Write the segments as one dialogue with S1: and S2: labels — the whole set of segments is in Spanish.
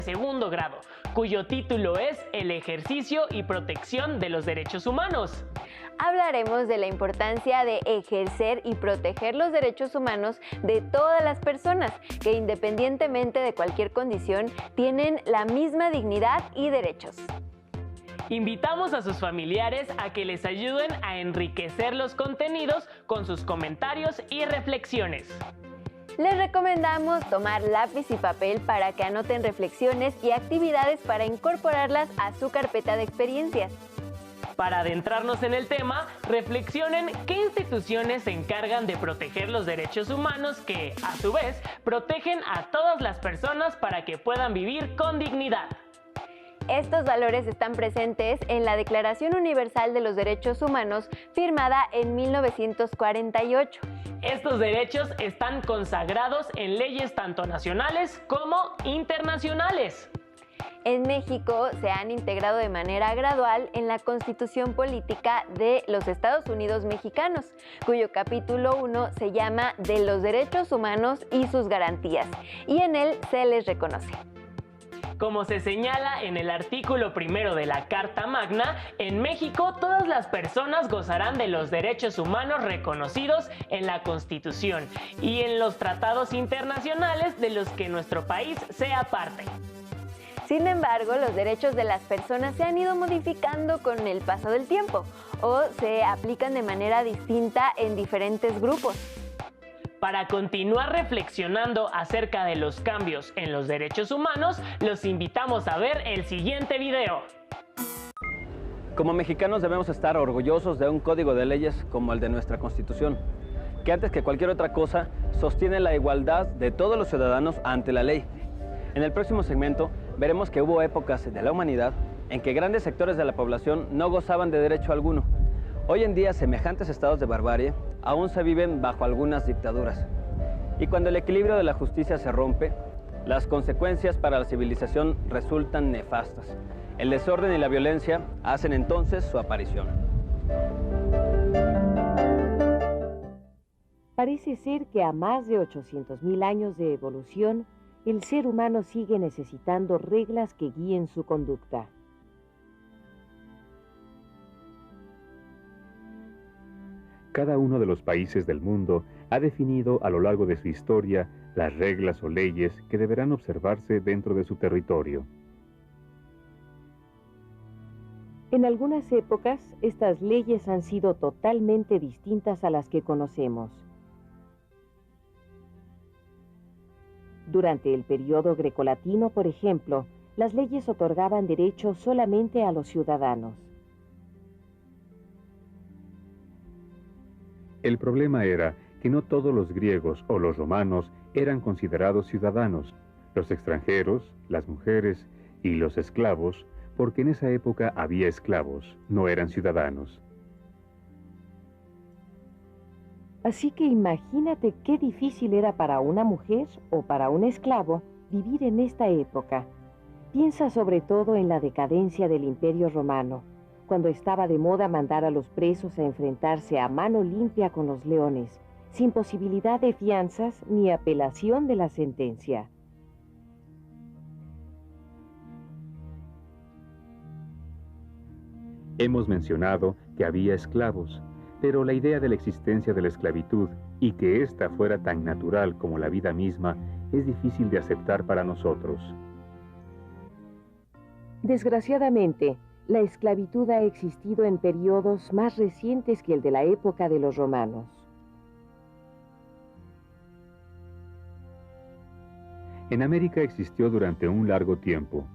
S1: segundo grado, cuyo título es El ejercicio y protección de los derechos humanos.
S2: Hablaremos de la importancia de ejercer y proteger los derechos humanos de todas las personas que, independientemente de cualquier condición, tienen la misma dignidad y derechos.
S1: Invitamos a sus familiares a que les ayuden a enriquecer los contenidos con sus comentarios y reflexiones.
S2: Les recomendamos tomar lápiz y papel para que anoten reflexiones y actividades para incorporarlas a su carpeta de experiencias.
S1: Para adentrarnos en el tema, reflexionen qué instituciones se encargan de proteger los derechos humanos que, a su vez, protegen a todas las personas para que puedan vivir con dignidad.
S2: Estos valores están presentes en la Declaración Universal de los Derechos Humanos, firmada en 1948.
S1: Estos derechos están consagrados en leyes tanto nacionales como internacionales.
S2: En México se han integrado de manera gradual en la Constitución Política de los Estados Unidos Mexicanos, cuyo capítulo 1 se llama De los Derechos Humanos y sus Garantías, y en él se les reconoce.
S1: Como se señala en el artículo 1 de la Carta Magna, en México todas las personas gozarán de los derechos humanos reconocidos en la Constitución y en los tratados internacionales de los que nuestro país sea parte.
S2: Sin embargo, los derechos de las personas se han ido modificando con el paso del tiempo o se aplican de manera distinta en diferentes grupos.
S1: Para continuar reflexionando acerca de los cambios en los derechos humanos, los invitamos a ver el siguiente video.
S3: Como mexicanos debemos estar orgullosos de un código de leyes como el de nuestra Constitución, que antes que cualquier otra cosa sostiene la igualdad de todos los ciudadanos ante la ley. En el próximo segmento veremos que hubo épocas de la humanidad en que grandes sectores de la población no gozaban de derecho alguno. Hoy en día, semejantes estados de barbarie aún se viven bajo algunas dictaduras. Y cuando el equilibrio de la justicia se rompe, las consecuencias para la civilización resultan nefastas. El desorden y la violencia hacen entonces su aparición.
S4: Parece ser que a más de 800.000 años de evolución, el ser humano sigue necesitando reglas que guíen su conducta.
S5: Cada uno de los países del mundo ha definido a lo largo de su historia las reglas o leyes que deberán observarse dentro de su territorio.
S4: En algunas épocas, estas leyes han sido totalmente distintas a las que conocemos. Durante el periodo grecolatino, por ejemplo, las leyes otorgaban derechos solamente a los ciudadanos.
S5: El problema era que no todos los griegos o los romanos eran considerados ciudadanos, los extranjeros, las mujeres y los esclavos, porque en esa época había esclavos, no eran ciudadanos.
S4: Así que imagínate qué difícil era para una mujer o para un esclavo vivir en esta época. Piensa sobre todo en la decadencia del Imperio Romano, cuando estaba de moda mandar a los presos a enfrentarse a mano limpia con los leones, sin posibilidad de fianzas ni apelación de la sentencia.
S5: Hemos mencionado que había esclavos, pero la idea de la existencia de la esclavitud y que ésta fuera tan natural como la vida misma es difícil de aceptar para nosotros.
S4: Desgraciadamente, la esclavitud ha existido en periodos más recientes que el de la época de los romanos.
S5: En América existió durante un largo tiempo.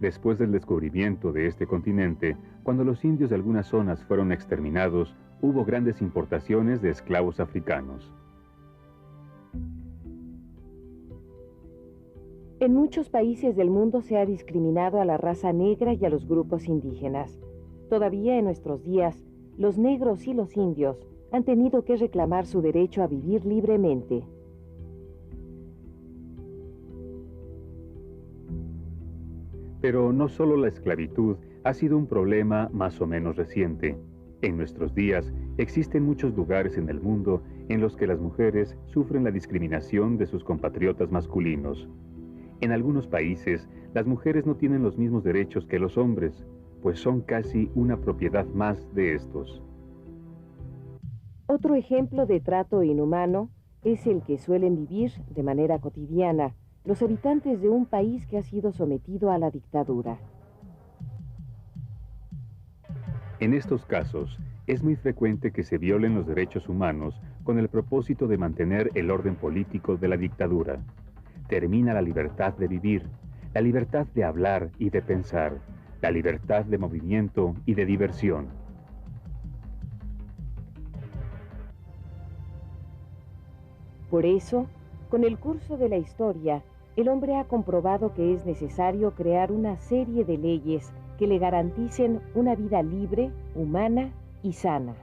S5: Después del descubrimiento de este continente, cuando los indios de algunas zonas fueron exterminados, hubo grandes importaciones de esclavos africanos.
S4: En muchos países del mundo se ha discriminado a la raza negra y a los grupos indígenas. Todavía en nuestros días, los negros y los indios han tenido que reclamar su derecho a vivir libremente.
S5: Pero no solo la esclavitud ha sido un problema más o menos reciente. En nuestros días existen muchos lugares en el mundo en los que las mujeres sufren la discriminación de sus compatriotas masculinos. En algunos países, las mujeres no tienen los mismos derechos que los hombres, pues son casi una propiedad más de estos.
S4: Otro ejemplo de trato inhumano es el que suelen vivir de manera cotidiana los habitantes de un país que ha sido sometido a la dictadura.
S5: En estos casos, es muy frecuente que se violen los derechos humanos con el propósito de mantener el orden político de la dictadura. Termina la libertad de vivir, la libertad de hablar y de pensar, la libertad de movimiento y de diversión.
S4: Por eso, con el curso de la historia, el hombre ha comprobado que es necesario crear una serie de leyes que le garanticen una vida libre, humana y sana.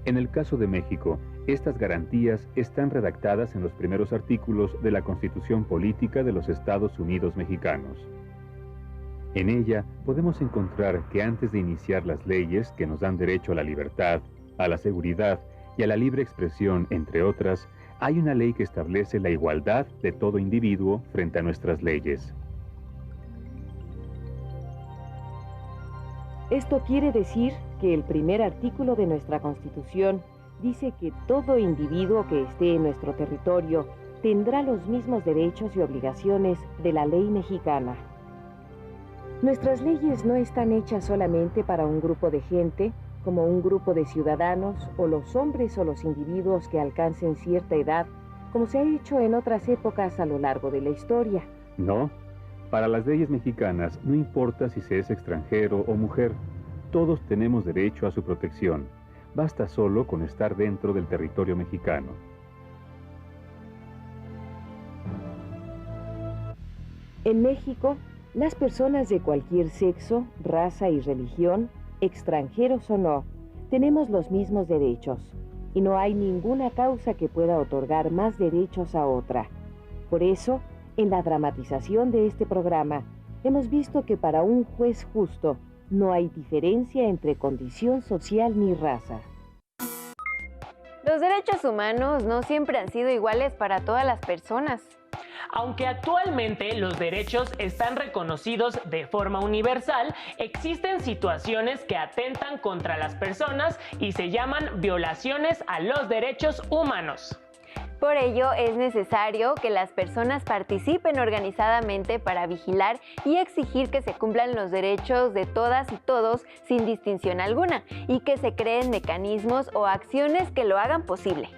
S5: En el caso de México, estas garantías están redactadas en los primeros artículos de la Constitución Política de los Estados Unidos Mexicanos. En ella podemos encontrar que antes de iniciar las leyes que nos dan derecho a la libertad, a la seguridad y a la libre expresión, entre otras, hay una ley que establece la igualdad de todo individuo frente a nuestras leyes.
S4: Esto quiere decir que el primer artículo de nuestra Constitución dice que todo individuo que esté en nuestro territorio tendrá los mismos derechos y obligaciones de la ley mexicana. Nuestras leyes no están hechas solamente para un grupo de gente, como un grupo de ciudadanos o los hombres o los individuos que alcancen cierta edad, como se ha hecho en otras épocas a lo largo de la historia.
S5: No, para las leyes mexicanas no importa si se es extranjero o mujer, todos tenemos derecho a su protección. Basta solo con estar dentro del territorio mexicano.
S4: En México, las personas de cualquier sexo, raza y religión, extranjeros o no, tenemos los mismos derechos, y no hay ninguna causa que pueda otorgar más derechos a otra. Por eso, en la dramatización de este programa, hemos visto que para un juez justo no hay diferencia entre condición social ni raza.
S2: Los derechos humanos no siempre han sido iguales para todas las personas.
S1: Aunque actualmente los derechos están reconocidos de forma universal, existen situaciones que atentan contra las personas y se llaman violaciones a los derechos humanos.
S2: Por ello, es necesario que las personas participen organizadamente para vigilar y exigir que se cumplan los derechos de todas y todos sin distinción alguna, y que se creen mecanismos o acciones que lo hagan posible.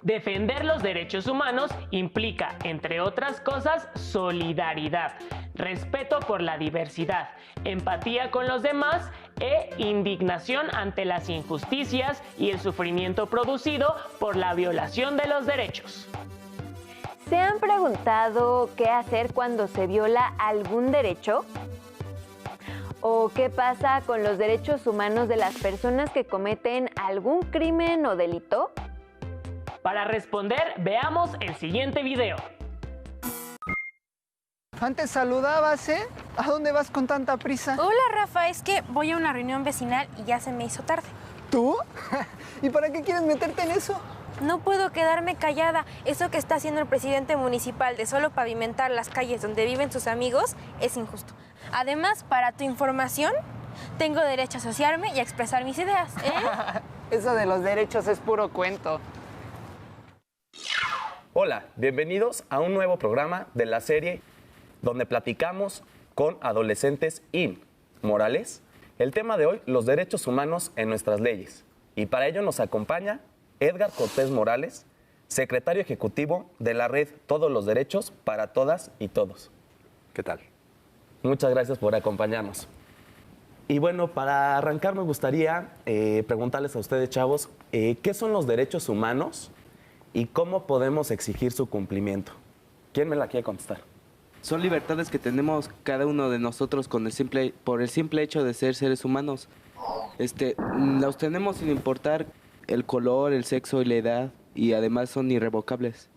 S1: Defender los derechos humanos implica, entre otras cosas, solidaridad, respeto por la diversidad, empatía con los demás e indignación ante las injusticias y el sufrimiento producido por la violación de los derechos.
S2: ¿Se han preguntado qué hacer cuando se viola algún derecho? ¿O qué pasa con los derechos humanos de las personas que cometen algún crimen o delito?
S1: Para responder, veamos el siguiente video.
S6: Antes saludabas, ¿eh? ¿A dónde vas con tanta prisa?
S7: Hola, Rafa, es que voy a una reunión vecinal y ya se me hizo tarde.
S6: ¿Tú? ¿Y para qué quieres meterte en eso?
S7: No puedo quedarme callada. Eso que está haciendo el presidente municipal de solo pavimentar las calles donde viven sus amigos es injusto. Además, para tu información, tengo derecho a asociarme y a expresar mis ideas, ¿eh?
S6: Eso de los derechos es puro cuento.
S8: Hola, bienvenidos a un nuevo programa de la serie donde platicamos con adolescentes y morales. El tema de hoy, los derechos humanos en nuestras leyes. Y para ello nos acompaña Edgar Cortés Morales, secretario ejecutivo de la red Todos los Derechos para Todas y Todos.
S9: ¿Qué tal?
S8: Muchas gracias por acompañarnos. Y bueno, para arrancar me gustaría preguntarles a ustedes, chavos, ¿qué son los derechos humanos y cómo podemos exigir su cumplimiento? ¿Quién me la quiere contestar?
S10: Son libertades que tenemos cada uno de nosotros por el simple hecho de ser seres humanos. Los tenemos sin importar el color, el sexo y la edad, y además son irrevocables.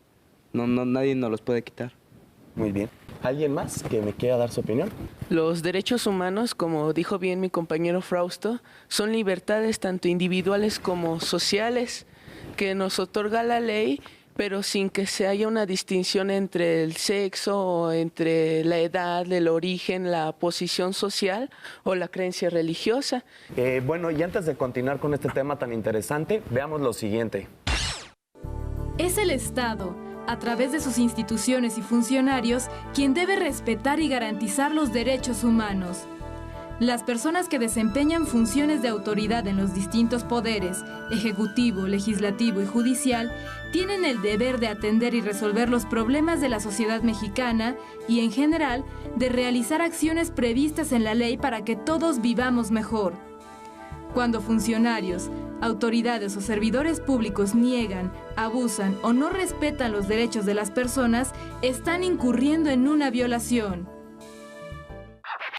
S10: Nadie nos los puede quitar.
S8: Muy bien. ¿Alguien más que me quiera dar su opinión?
S9: Los derechos humanos, como dijo bien mi compañero Frausto, son libertades tanto individuales como sociales que nos otorga la ley, pero sin que se haya una distinción entre el sexo, o entre la edad, el origen, la posición social o la creencia religiosa.
S8: Bueno, y antes de continuar con este tema tan interesante, veamos lo siguiente.
S11: Es el Estado, a través de sus instituciones y funcionarios, quien debe respetar y garantizar los derechos humanos. Las personas que desempeñan funciones de autoridad en los distintos poderes, ejecutivo, legislativo y judicial, tienen el deber de atender y resolver los problemas de la sociedad mexicana y, en general, de realizar acciones previstas en la ley para que todos vivamos mejor. Cuando funcionarios, autoridades o servidores públicos niegan, abusan o no respetan los derechos de las personas, están incurriendo en una violación.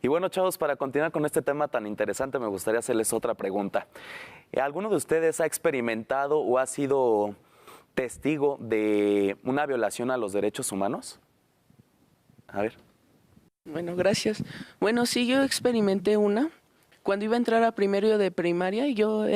S8: Y bueno, chavos, para continuar con este tema tan interesante, me gustaría hacerles otra pregunta. ¿Alguno de ustedes ha experimentado o ha sido testigo de una violación a los derechos humanos? A ver.
S9: Bueno, gracias. Bueno, sí, yo experimenté una. Cuando iba a entrar a primero de primaria, yo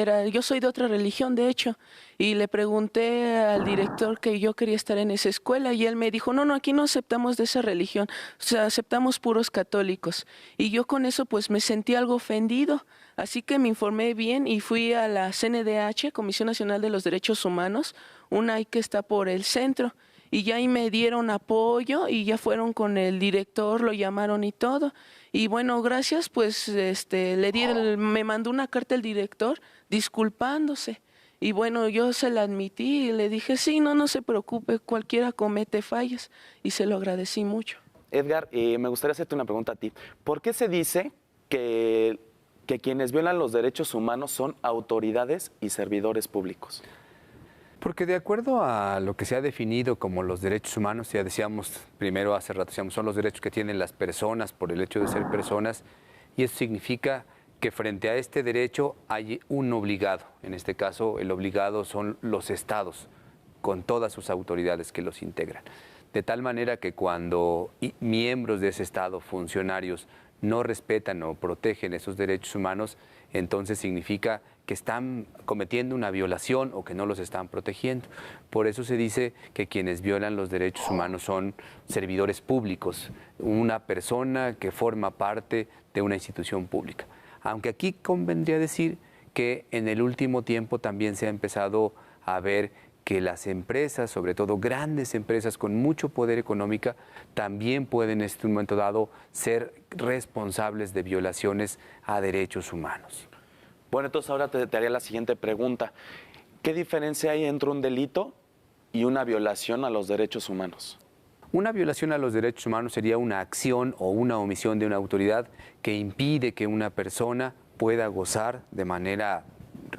S9: soy de otra religión, de hecho, y le pregunté al director que yo quería estar en esa escuela y él me dijo, no, aquí no aceptamos de esa religión, o sea, aceptamos puros católicos. Y yo con eso pues me sentí algo ofendido, así que me informé bien y fui a la CNDH, Comisión Nacional de los Derechos Humanos, una ahí que está por el centro. Y ya ahí me dieron apoyo y ya fueron con el director, lo llamaron y todo. Y bueno, gracias, pues me mandó una carta el director disculpándose. Y bueno, yo se la admití y le dije, sí, no se preocupe, cualquiera comete fallas. Y se lo agradecí mucho.
S8: Edgar, me gustaría hacerte una pregunta a ti. ¿Por qué se dice que quienes violan los derechos humanos son autoridades y servidores públicos?
S12: Porque de acuerdo a lo que se ha definido como los derechos humanos, ya decíamos primero hace rato, son los derechos que tienen las personas por el hecho de ser personas, y eso significa que frente a este derecho hay un obligado. En este caso, el obligado son los estados, con todas sus autoridades que los integran. De tal manera que cuando miembros de ese estado, funcionarios, no respetan o protegen esos derechos humanos, entonces significa que están cometiendo una violación o que no los están protegiendo. Por eso se dice que quienes violan los derechos humanos son servidores públicos, una persona que forma parte de una institución pública. Aunque aquí convendría decir que en el último tiempo también se ha empezado a ver que las empresas, sobre todo grandes empresas con mucho poder económico, también pueden en este momento dado ser responsables de violaciones a derechos humanos.
S8: Bueno, entonces ahora te haría la siguiente pregunta. ¿Qué diferencia hay entre un delito y una violación a los derechos humanos?
S12: Una violación a los derechos humanos sería una acción o una omisión de una autoridad que impide que una persona pueda gozar de manera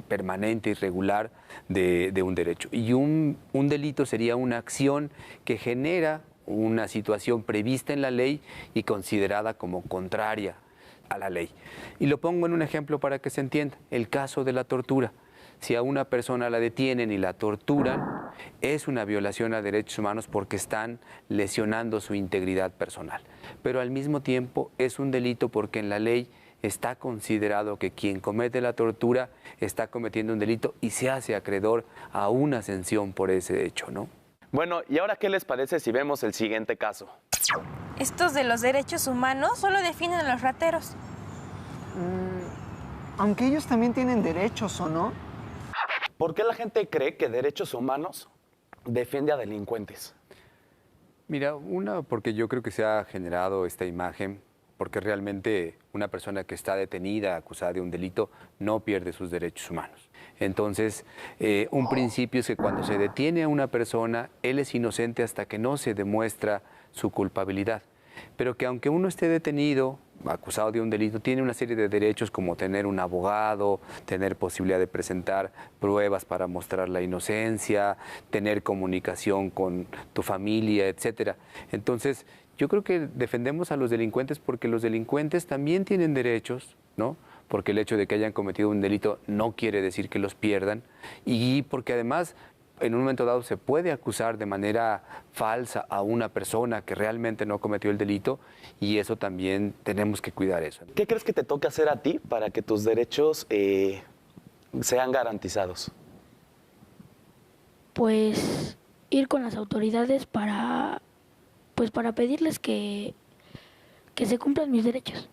S12: permanente y regular de un derecho. Y un delito sería una acción que genera una situación prevista en la ley y considerada como contraria a la ley. Y lo pongo en un ejemplo para que se entienda, el caso de la tortura. Si a una persona la detienen y la torturan, es una violación a derechos humanos porque están lesionando su integridad personal. Pero al mismo tiempo es un delito porque en la ley está considerado que quien comete la tortura está cometiendo un delito y se hace acreedor a una sanción por ese hecho, ¿no?
S8: Bueno, ¿y ahora qué les parece si vemos el siguiente caso?
S7: Estos de los derechos humanos solo definen a los rateros.
S6: Aunque ellos también tienen derechos, ¿o no?
S8: ¿Por qué la gente cree que derechos humanos defiende a delincuentes?
S12: Mira, porque yo creo que se ha generado esta imagen porque realmente una persona que está detenida, acusada de un delito, no pierde sus derechos humanos. Entonces, un principio es que cuando se detiene a una persona, él es inocente hasta que no se demuestra su culpabilidad. Pero que aunque uno esté detenido, acusado de un delito, tiene una serie de derechos como tener un abogado, tener posibilidad de presentar pruebas para mostrar la inocencia, tener comunicación con tu familia, etcétera. Entonces, yo creo que defendemos a los delincuentes porque los delincuentes también tienen derechos, ¿no? Porque el hecho de que hayan cometido un delito no quiere decir que los pierdan y porque además En un momento dado se puede acusar de manera falsa a una persona que realmente no cometió el delito y eso también tenemos que cuidar eso.
S8: ¿Qué crees que te toca hacer a ti para que tus derechos sean garantizados?
S13: Pues ir con las autoridades para pedirles que se cumplan mis derechos.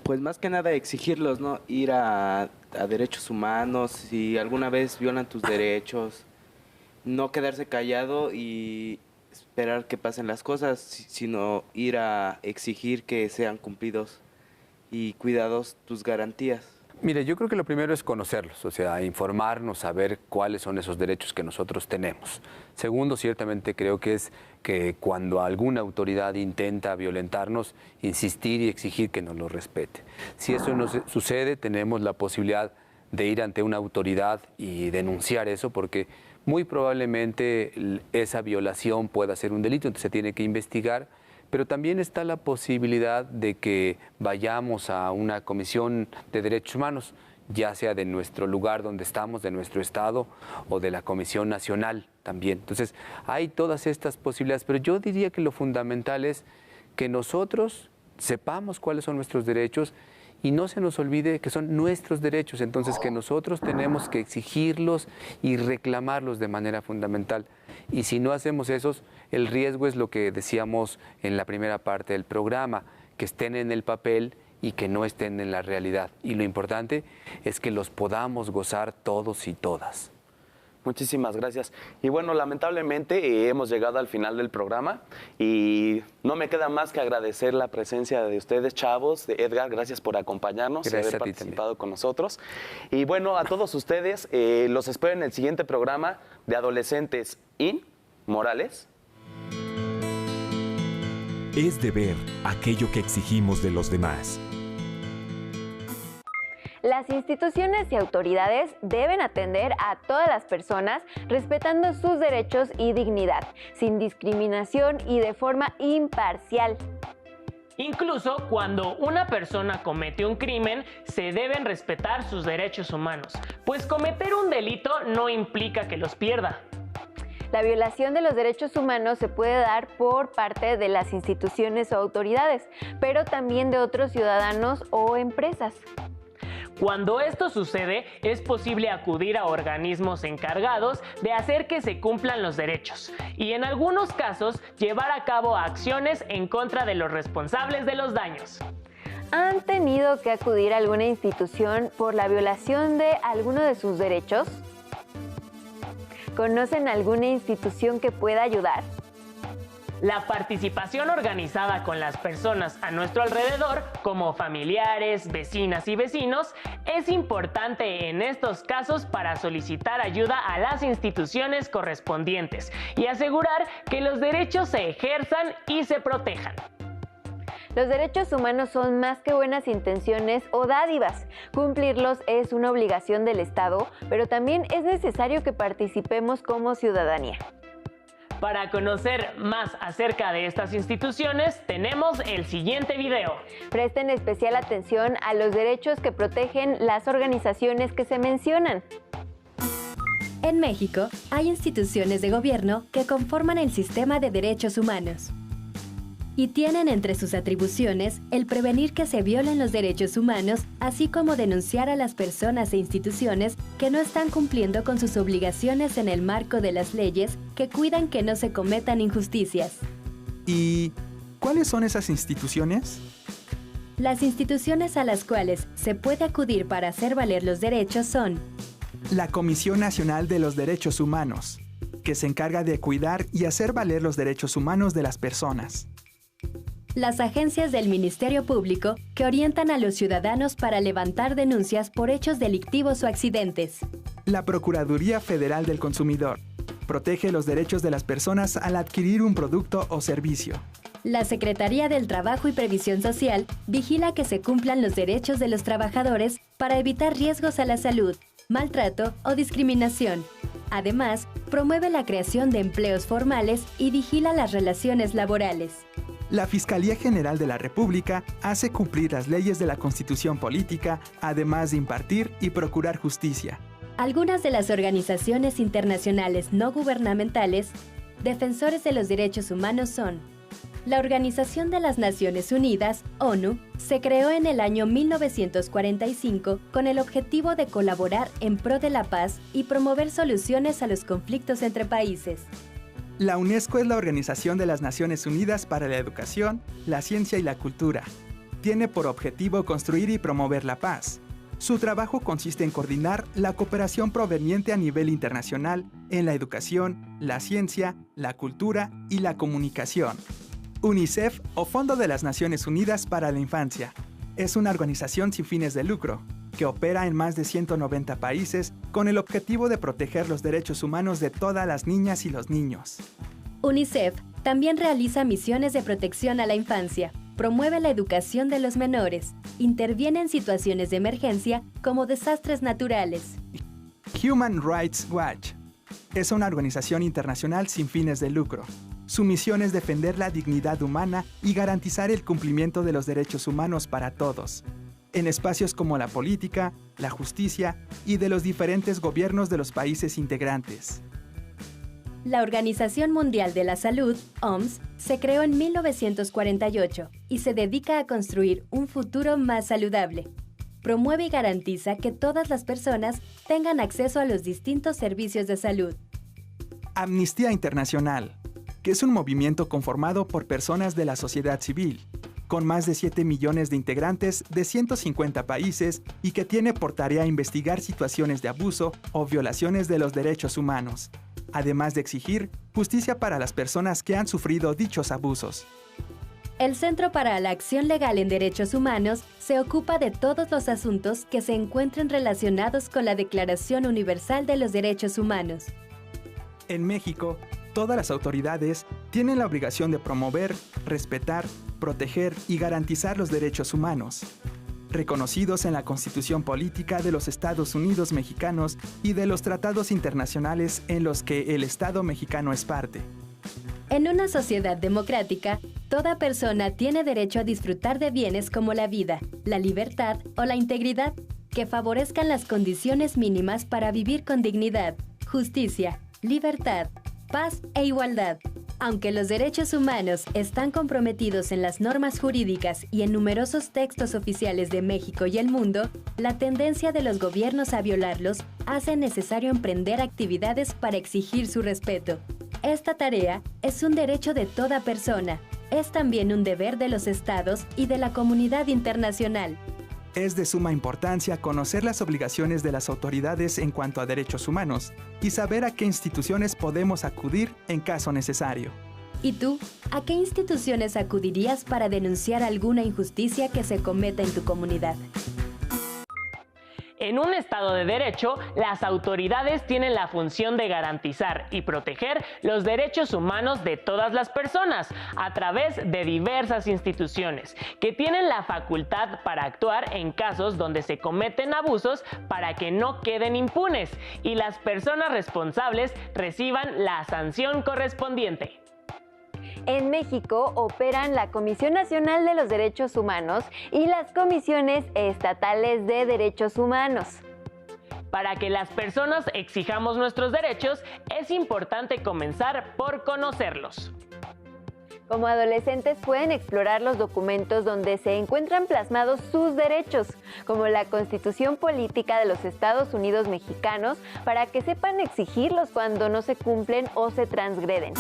S10: Pues más que nada exigirlos, ¿no? Ir a derechos humanos, si alguna vez violan tus derechos, no quedarse callado y esperar que pasen las cosas, sino ir a exigir que sean cumplidos y cuidados tus garantías.
S12: Mire, yo creo que lo primero es conocerlos, o sea, informarnos, saber cuáles son esos derechos que nosotros tenemos. Segundo, ciertamente creo que es que cuando alguna autoridad intenta violentarnos, insistir y exigir que nos lo respete. Si eso no sucede, tenemos la posibilidad de ir ante una autoridad y denunciar eso, porque muy probablemente esa violación pueda ser un delito, entonces se tiene que investigar. Pero también está la posibilidad de que vayamos a una comisión de derechos humanos, ya sea de nuestro lugar donde estamos, de nuestro estado o de la Comisión Nacional también. Entonces, hay todas estas posibilidades, pero yo diría que lo fundamental es que nosotros sepamos cuáles son nuestros derechos y no se nos olvide que son nuestros derechos, entonces que nosotros tenemos que exigirlos y reclamarlos de manera fundamental. Y si no hacemos eso, el riesgo es lo que decíamos en la primera parte del programa, que estén en el papel y que no estén en la realidad. Y lo importante es que los podamos gozar todos y todas.
S8: Muchísimas gracias. Y bueno, lamentablemente hemos llegado al final del programa y no me queda más que agradecer la presencia de ustedes, chavos, de Edgar, gracias por acompañarnos y haber participado con nosotros. Y bueno, a todos ustedes, los espero en el siguiente programa de Adolescentes in Morales.
S14: Es deber aquello que exigimos de los demás.
S2: Las instituciones y autoridades deben atender a todas las personas respetando sus derechos y dignidad, sin discriminación y de forma imparcial.
S1: Incluso cuando una persona comete un crimen, se deben respetar sus derechos humanos, pues cometer un delito no implica que los pierda.
S2: La violación de los derechos humanos se puede dar por parte de las instituciones o autoridades, pero también de otros ciudadanos o empresas.
S1: Cuando esto sucede, es posible acudir a organismos encargados de hacer que se cumplan los derechos y en algunos casos llevar a cabo acciones en contra de los responsables de los daños.
S2: ¿Han tenido que acudir a alguna institución por la violación de alguno de sus derechos? ¿Conocen alguna institución que pueda ayudar?
S1: La participación organizada con las personas a nuestro alrededor, como familiares, vecinas y vecinos, es importante en estos casos para solicitar ayuda a las instituciones correspondientes y asegurar que los derechos se ejerzan y se protejan.
S2: Los derechos humanos son más que buenas intenciones o dádivas. Cumplirlos es una obligación del Estado, pero también es necesario que participemos como ciudadanía.
S1: Para conocer más acerca de estas instituciones, tenemos el siguiente video.
S2: Presten especial atención a los derechos que protegen las organizaciones que se mencionan.
S15: En México, hay instituciones de gobierno que conforman el sistema de derechos humanos y tienen entre sus atribuciones el prevenir que se violen los derechos humanos, así como denunciar a las personas e instituciones que no están cumpliendo con sus obligaciones en el marco de las leyes que cuidan que no se cometan injusticias.
S16: ¿Y cuáles son esas instituciones?
S15: Las instituciones a las cuales se puede acudir para hacer valer los derechos son
S16: la Comisión Nacional de los Derechos Humanos, que se encarga de cuidar y hacer valer los derechos humanos de las personas.
S15: Las agencias del Ministerio Público que orientan a los ciudadanos para levantar denuncias por hechos delictivos o accidentes.
S16: La Procuraduría Federal del Consumidor protege los derechos de las personas al adquirir un producto o servicio.
S15: La Secretaría del Trabajo y Previsión Social vigila que se cumplan los derechos de los trabajadores para evitar riesgos a la salud, maltrato o discriminación. Además, promueve la creación de empleos formales y vigila las relaciones laborales.
S16: La Fiscalía General de la República hace cumplir las leyes de la Constitución Política, además de impartir y procurar justicia.
S15: Algunas de las organizaciones internacionales no gubernamentales defensores de los derechos humanos son: la Organización de las Naciones Unidas, ONU, se creó en el año 1945 con el objetivo de colaborar en pro de la paz y promover soluciones a los conflictos entre países.
S16: La UNESCO es la Organización de las Naciones Unidas para la Educación, la Ciencia y la Cultura. Tiene por objetivo construir y promover la paz. Su trabajo consiste en coordinar la cooperación proveniente a nivel internacional en la educación, la ciencia, la cultura y la comunicación. UNICEF, o Fondo de las Naciones Unidas para la Infancia, es una organización sin fines de lucro que opera en más de 190 países con el objetivo de proteger los derechos humanos de todas las niñas y los niños.
S15: UNICEF también realiza misiones de protección a la infancia, promueve la educación de los menores, interviene en situaciones de emergencia como desastres naturales.
S16: Human Rights Watch es una organización internacional sin fines de lucro. Su misión es defender la dignidad humana y garantizar el cumplimiento de los derechos humanos para todos, en espacios como la política, la justicia y de los diferentes gobiernos de los países integrantes.
S15: La Organización Mundial de la Salud, OMS, se creó en 1948 y se dedica a construir un futuro más saludable. Promueve y garantiza que todas las personas tengan acceso a los distintos servicios de salud.
S16: Amnistía Internacional, que es un movimiento conformado por personas de la sociedad civil, con más de 7 millones de integrantes de 150 países y que tiene por tarea investigar situaciones de abuso o violaciones de los derechos humanos, además de exigir justicia para las personas que han sufrido dichos abusos.
S15: El Centro para la Acción Legal en Derechos Humanos se ocupa de todos los asuntos que se encuentren relacionados con la Declaración Universal de los Derechos Humanos.
S16: En México, todas las autoridades tienen la obligación de promover, respetar, proteger y garantizar los derechos humanos, reconocidos en la Constitución Política de los Estados Unidos Mexicanos y de los tratados internacionales en los que el Estado mexicano es parte.
S15: En una sociedad democrática, toda persona tiene derecho a disfrutar de bienes como la vida, la libertad o la integridad, que favorezcan las condiciones mínimas para vivir con dignidad, justicia, libertad, paz e igualdad. Aunque los derechos humanos están comprometidos en las normas jurídicas y en numerosos textos oficiales de México y el mundo, la tendencia de los gobiernos a violarlos hace necesario emprender actividades para exigir su respeto. Esta tarea es un derecho de toda persona. Es también un deber de los estados y de la comunidad internacional.
S16: Es de suma importancia conocer las obligaciones de las autoridades en cuanto a derechos humanos y saber a qué instituciones podemos acudir en caso necesario.
S15: ¿Y tú? ¿A qué instituciones acudirías para denunciar alguna injusticia que se cometa en tu comunidad?
S1: En un Estado de Derecho, las autoridades tienen la función de garantizar y proteger los derechos humanos de todas las personas a través de diversas instituciones que tienen la facultad para actuar en casos donde se cometen abusos para que no queden impunes y las personas responsables reciban la sanción correspondiente.
S2: En México operan la Comisión Nacional de los Derechos Humanos y las Comisiones Estatales de Derechos Humanos.
S1: Para que las personas exijamos nuestros derechos, es importante comenzar por conocerlos.
S2: Como adolescentes pueden explorar los documentos donde se encuentran plasmados sus derechos, como la Constitución Política de los Estados Unidos Mexicanos, para que sepan exigirlos cuando no se cumplen o se transgreden.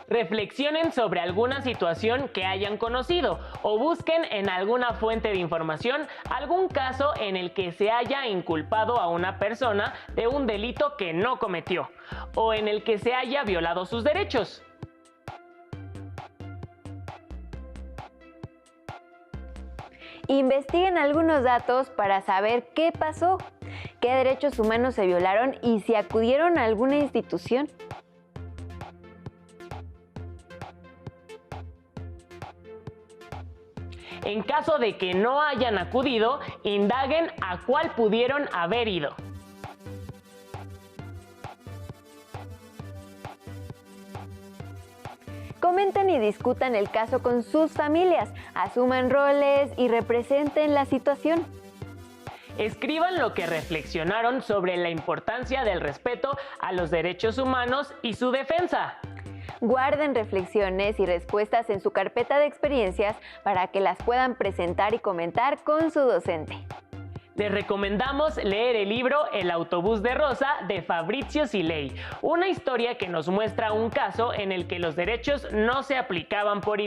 S1: Reflexionen sobre alguna situación que hayan conocido o busquen en alguna fuente de información algún caso en el que se haya inculpado a una persona de un delito que no cometió o en el que se haya violado sus derechos.
S2: Investiguen algunos datos para saber qué pasó, qué derechos humanos se violaron y si acudieron a alguna institución.
S1: En caso de que no hayan acudido, indaguen a cuál pudieron haber ido.
S2: Comenten y discutan el caso con sus familias, asuman roles y representen la situación.
S1: Escriban lo que reflexionaron sobre la importancia del respeto a los derechos humanos y su defensa.
S2: Guarden reflexiones y respuestas en su carpeta de experiencias para que las puedan presentar y comentar con su docente.
S1: Les recomendamos leer el libro El autobús de Rosa de Fabrizio Silei, una historia que nos muestra un caso en el que los derechos no se aplicaban por igual.